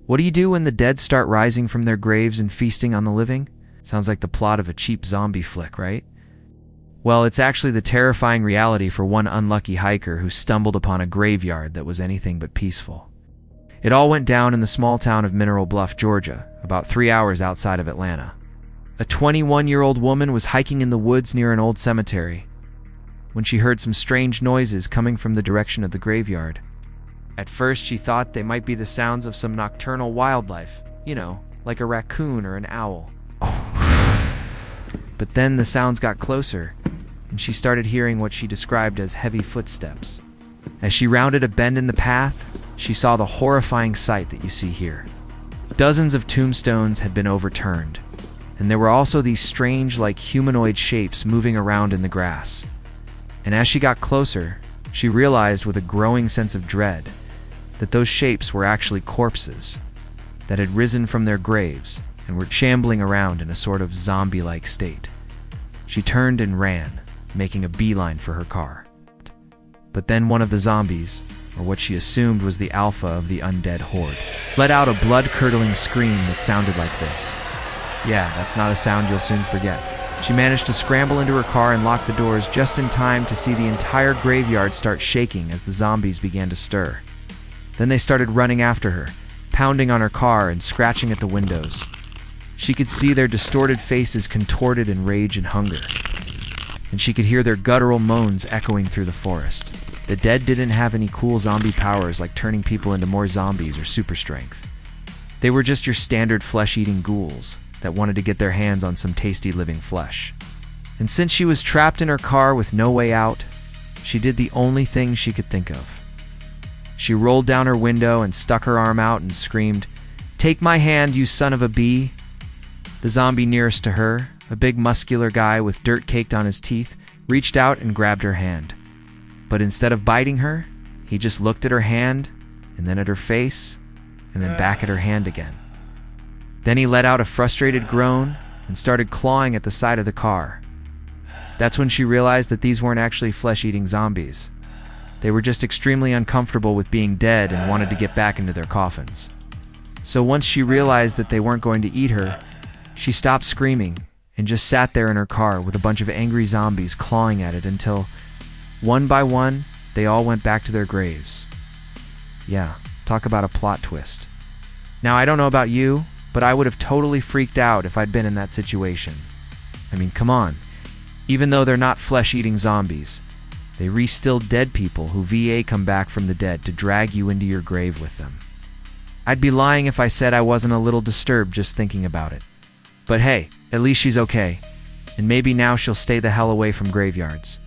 What do you do when the dead start rising from their graves and feasting on the living? Sounds like the plot of a cheap zombie flick, right? Well, it's actually the terrifying reality for one unlucky hiker who stumbled upon a graveyard that was anything but peaceful. It all went down in the small town of Mineral Bluff, Georgia, about 3 hours outside of Atlanta. A 21-year-old woman was hiking in the woods near an old cemetery when she heard some strange noises coming from the direction of the graveyard. At first, she thought they might be the sounds of some nocturnal wildlife, like a raccoon or an owl. But then the sounds got closer, and she started hearing what she described as heavy footsteps. As she rounded a bend in the path, she saw the horrifying sight that you see here. Dozens of tombstones had been overturned, and there were also these strange, humanoid shapes moving around in the grass. And as she got closer, she realized with a growing sense of dread that those shapes were actually corpses that had risen from their graves and were shambling around in a sort of zombie-like state. She turned and ran, making a beeline for her car. But then one of the zombies, or what she assumed was the alpha of the undead horde, let out a blood-curdling scream that sounded like this. Yeah, that's not a sound you'll soon forget. She managed to scramble into her car and lock the doors just in time to see the entire graveyard start shaking as the zombies began to stir. Then they started running after her, pounding on her car and scratching at the windows. She could see their distorted faces contorted in rage and hunger, and she could hear their guttural moans echoing through the forest. The dead didn't have any cool zombie powers like turning people into more zombies or super strength. They were just your standard flesh-eating ghouls that wanted to get their hands on some tasty living flesh. And since she was trapped in her car with no way out, she did the only thing she could think of. She rolled down her window and stuck her arm out and screamed, "Take my hand, you son of a bee!" The zombie nearest to her, a big muscular guy with dirt caked on his teeth, reached out and grabbed her hand. But instead of biting her, he just looked at her hand, and then at her face, and then back at her hand again. Then he let out a frustrated groan and started clawing at the side of the car. That's when she realized that these weren't actually flesh-eating zombies. They were just extremely uncomfortable with being dead and wanted to get back into their coffins. So once she realized that they weren't going to eat her, she stopped screaming and just sat there in her car with a bunch of angry zombies clawing at it until, one by one, they all went back to their graves. Yeah, talk about a plot twist. Now, I don't know about you, but I would have totally freaked out if I'd been in that situation. I mean, come on. Even though they're not flesh-eating zombies, they re-still dead people who VA come back from the dead to drag you into your grave with them. I'd be lying if I said I wasn't a little disturbed just thinking about it. But hey, at least she's okay. And maybe now she'll stay the hell away from graveyards.